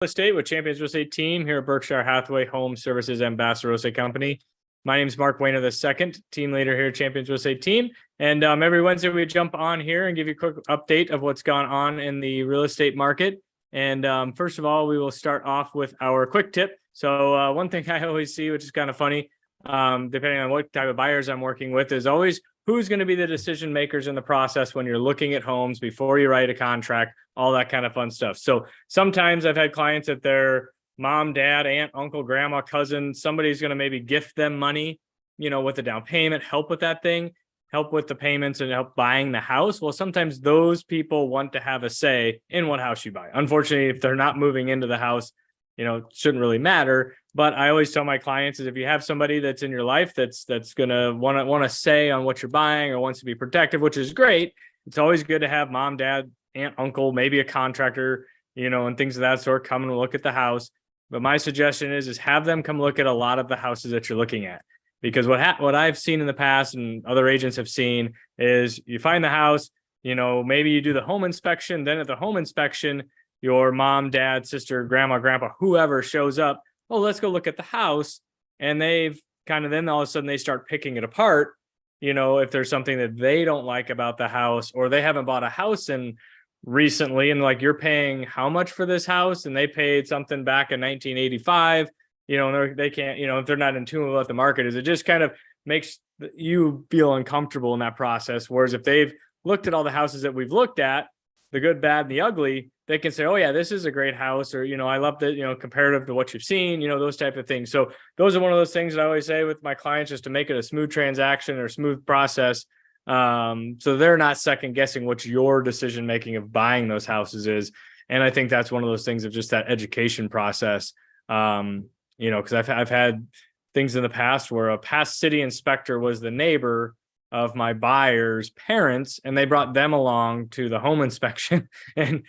Estate with Champions Real Estate Team here at Berkshire Hathaway Home Services Ambassador Real Estate Company. My name is Mark Wehner II, team leader here at Champions Real Estate Team. And every Wednesday we jump on here and give you a quick update of what's gone on in the real estate market. And first of all, we will start off with our quick tip. So one thing I always see, which is kind of funny, depending on what type of buyers I'm working with, is always who's going to be the decision makers in the process when you're looking at homes before you write a contract, all that kind of fun stuff. So sometimes I've had clients that their mom, dad, aunt, uncle, grandma, cousin, somebody's going to maybe gift them money, with the down payment, help with that thing, help with the payments and help buying the house. Well, sometimes those people want to have a say in what house you buy. Unfortunately, if they're not moving into the house, it shouldn't really matter. But I always tell my clients is if you have somebody that's in your life that's going to want to say on what you're buying or wants to be protective, which is great. It's always good to have mom, dad, aunt, uncle, maybe a contractor, and things of that sort come and look at the house. But my suggestion is have them come look at a lot of the houses that you're looking at. Because what I've seen in the past and other agents have seen is you find the house, maybe you do the home inspection. Then at the home inspection, your mom, dad, sister, grandma, grandpa, whoever shows up. Oh, let's go look at the house. And they've then all of a sudden they start picking it apart. If there's something that they don't like about the house, or they haven't bought a house in recently, and like you're paying how much for this house, and they paid something back in 1985. And they can't, if they're not in tune with what the market is, it just kind of makes you feel uncomfortable in that process. Whereas if they've looked at all the houses that we've looked at, the good, bad, and the ugly, they can say, oh yeah, this is a great house, or, I love that, comparative to what you've seen, those type of things. So those are one of those things that I always say with my clients, just to make it a smooth transaction or smooth process. So they're not second guessing what your decision making of buying those houses is. And I think that's one of those things of just that education process. Because I've had things in the past where a past city inspector was the neighbor of my buyer's parents, and they brought them along to the home inspection, and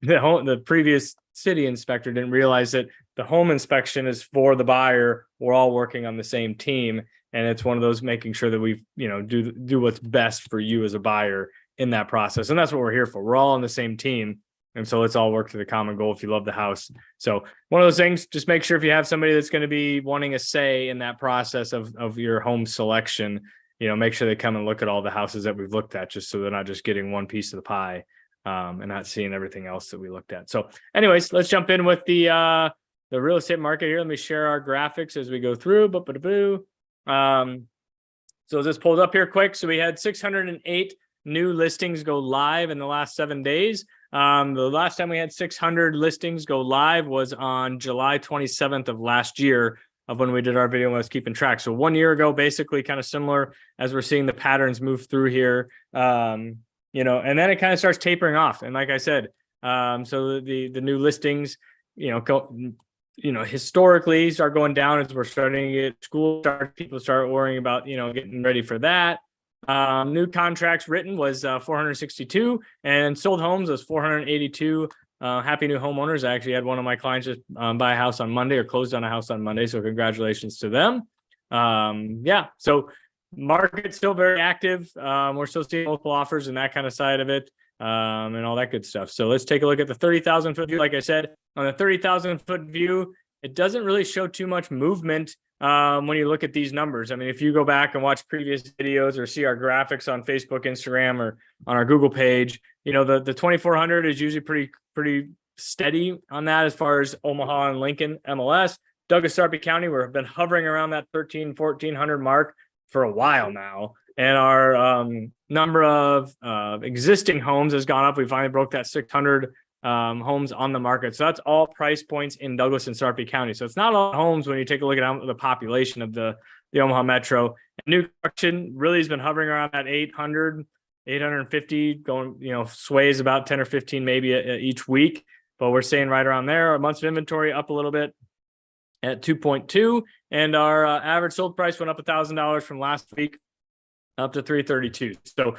the previous city inspector didn't realize that the home inspection is for the buyer. We're all working on the same team, and it's one of those making sure that we do what's best for you as a buyer in that process. And that's what we're here for. We're all on the same team. And so let's all work to the common goal if you love the house. So one of those things, just make sure if you have somebody that's going to be wanting a say in that process of your home selection, make sure they come and look at all the houses that we've looked at, just so they're not just getting one piece of the pie and not seeing everything else that we looked at. So anyways, let's jump in with the real estate market here. Let me share our graphics as we go through. So this pulled up here quick. So we had 608 new listings go live in the last 7 days. The last time we had 600 listings go live was on July 27th of last year, of when we did our video and was keeping track. So 1 year ago, basically kind of similar as we're seeing the patterns move through here, and then it kind of starts tapering off. And like I said, so the new listings, historically start going down as we're starting to get school start. People start worrying about, getting ready for that. New contracts written was 462, and sold homes was 482. Happy new homeowners. I actually had one of my clients just buy a house on Monday, or closed on a house on Monday. So congratulations to them. So market's still very active. We're still seeing multiple offers and that kind of side of it, and all that good stuff. So let's take a look at the 30,000 foot view. Like I said, on the 30,000 foot view, it doesn't really show too much movement when you look at these numbers. I mean, if you go back and watch previous videos or see our graphics on Facebook, Instagram, or on our Google page, the 2,400 is usually pretty steady on that as far as Omaha and Lincoln MLS. Douglas, Sarpy County, we've been hovering around that 1,100 mark for a while now. And our number of existing homes has gone up. We finally broke that 600 homes on the market. So that's all price points in Douglas and Sarpy County. So it's not all homes when you take a look at the population of the Omaha Metro. And new construction really has been hovering around that 800, 850, going, sways about 10 or 15 maybe each week. But we're staying right around there. Our months of inventory up a little bit at 2.2. And our average sold price went up $1,000 from last week up to 332. So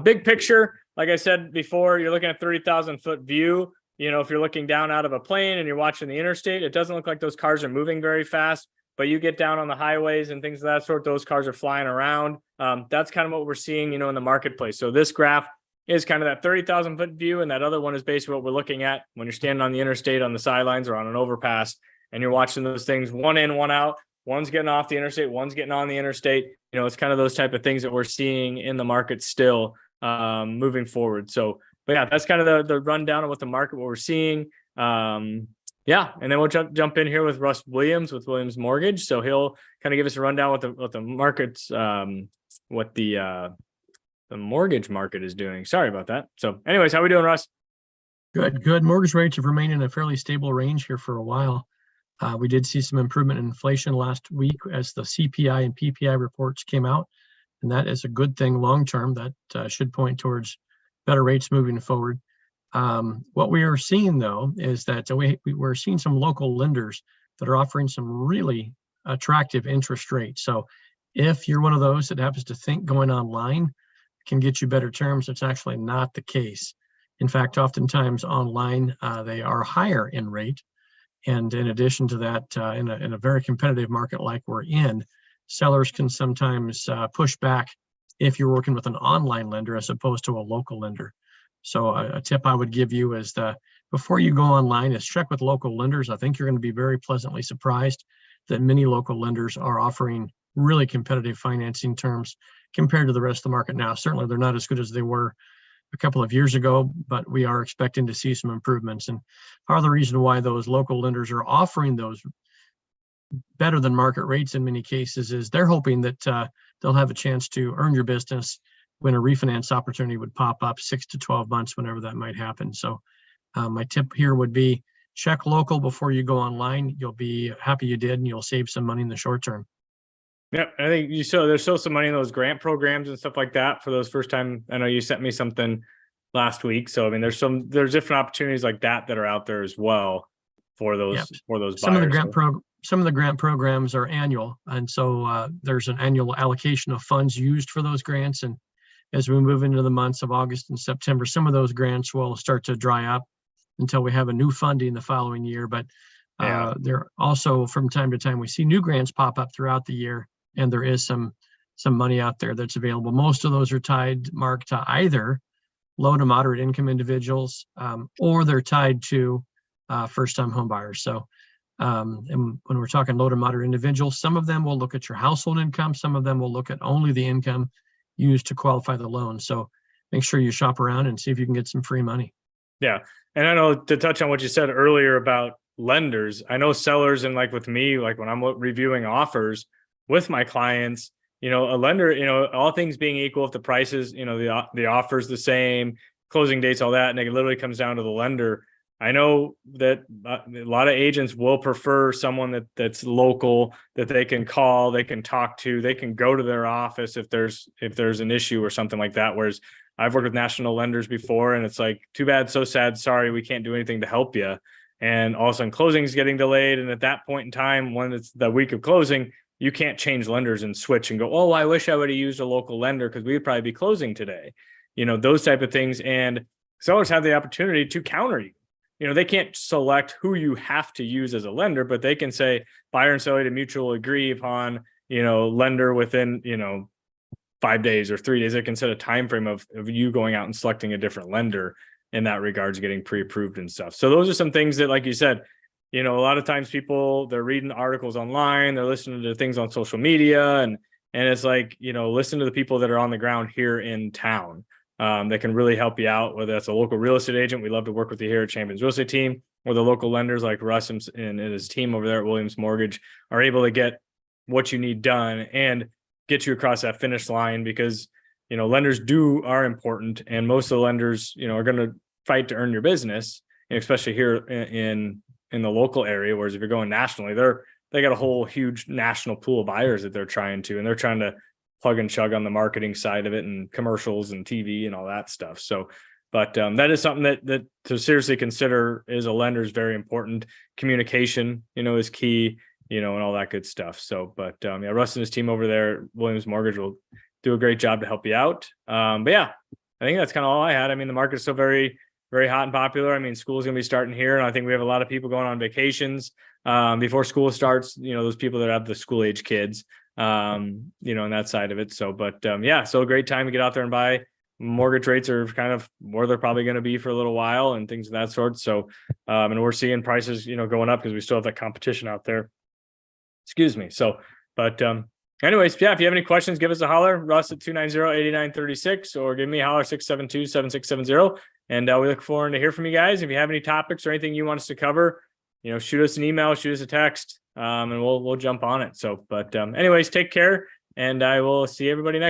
big picture, like I said before, you're looking at 30,000 foot view. If you're looking down out of a plane and you're watching the interstate, it doesn't look like those cars are moving very fast. But you get down on the highways and things of that sort, those cars are flying around. That's kind of what we're seeing, in the marketplace. So this graph is kind of that 30,000 foot view. And that other one is basically what we're looking at when you're standing on the interstate on the sidelines or on an overpass and you're watching those things, one in, one out, one's getting off the interstate, one's getting on the interstate. It's kind of those type of things that we're seeing in the market still moving forward. So, but yeah, that's kind of the rundown of what we're seeing. Yeah, and then we'll jump in here with Russ Williams with Williams Mortgage. So he'll kind of give us a rundown what the markets, what the mortgage market is doing. Sorry about that. So, anyways, how we doing, Russ? Good. Mortgage rates have remained in a fairly stable range here for a while. We did see some improvement in inflation last week as the CPI and PPI reports came out, and that is a good thing long term. That should point towards better rates moving forward. What we are seeing, though, is that we're seeing some local lenders that are offering some really attractive interest rates. So if you're one of those that happens to think going online can get you better terms, it's actually not the case. In fact, oftentimes online, they are higher in rate. And in addition to that, in a very competitive market like we're in, sellers can sometimes push back if you're working with an online lender as opposed to a local lender. So a tip I would give you is before you go online is check with local lenders. I think you're going to be very pleasantly surprised that many local lenders are offering really competitive financing terms compared to the rest of the market now. Certainly they're not as good as they were a couple of years ago, but we are expecting to see some improvements. And part of the reason why those local lenders are offering those better than market rates in many cases is they're hoping that they'll have a chance to earn your business when a refinance opportunity would pop up 6 to 12 months, whenever that might happen. So my tip here would be check local before you go online. You'll be happy you did, and you'll save some money in the short term. Yeah, I think there's still some money in those grant programs and stuff like that for those first time. I know you sent me something last week. So I mean, there's different opportunities like that are out there as well for those buyers. Some of the grant programs are annual, and so there's an annual allocation of funds used for those grants. And as we move into the months of August and September, some of those grants will start to dry up until we have a new funding the following year. But there also, from time to time, we see new grants pop up throughout the year, and there is some money out there that's available. Most of those are tied, Mark, to either low to moderate income individuals, or they're tied to first-time home buyers. So and when we're talking low to moderate individuals, some of them will look at your household income. Some of them will look at only the income used to qualify the loan. So make sure you shop around and see if you can get some free money. Yeah. And I know, to touch on what you said earlier about lenders, I know sellers, and like with me, like when I'm reviewing offers with my clients, a lender, all things being equal, if the prices, the offer's the same, closing dates, all that, and it literally comes down to the lender. I know that a lot of agents will prefer someone that's local, that they can call, they can talk to, they can go to their office if there's an issue or something like that. Whereas I've worked with national lenders before, and it's like, too bad, so sad, sorry, we can't do anything to help you. And all of a sudden closing is getting delayed. And at that point in time, when it's the week of closing, you can't change lenders and switch and go, oh, I wish I would have used a local lender because we would probably be closing today. Those type of things. And sellers have the opportunity to counter you. They can't select who you have to use as a lender, but they can say buyer and seller to mutually agree upon, lender within, 5 days or 3 days. They can set a time frame of you going out and selecting a different lender in that regards, getting pre-approved and stuff. So those are some things that, like you said, a lot of times people, they're reading articles online, they're listening to things on social media, and it's like, listen to the people that are on the ground here in town. That can really help you out, whether that's a local real estate agent. We love to work with you here at Champions Real Estate Team, or the local lenders like Russ and his team over there at Williams Mortgage are able to get what you need done and get you across that finish line, because, lenders are important, and most of the lenders, are going to fight to earn your business, and especially here in the local area. Whereas if you're going nationally, they got a whole huge national pool of buyers that they're trying to plug and chug on the marketing side of it, and commercials and TV and all that stuff. So, but that is something that to seriously consider. Is a lender is very important. Communication, is key, and all that good stuff. So, but Russ and his team over there at Williams Mortgage will do a great job to help you out. But yeah, I think that's kind of all I had. I mean, the market's still very, very hot and popular. I mean, school's going to be starting here, and I think we have a lot of people going on vacations before school starts, those people that have the school age kids, and that side of it. So, but so a great time to get out there and buy mortgage rates are kind of where they're probably going to be for a little while and things of that sort. So, and we're seeing prices, going up because we still have that competition out there. Excuse me. So, but, anyways, yeah, if you have any questions, give us a holler, Russ at 290-8936, or give me a holler 672-7670. And we look forward to hear from you guys. If you have any topics or anything you want us to cover, shoot us an email, shoot us a text, and we'll jump on it. So, but anyways, take care, and I will see everybody next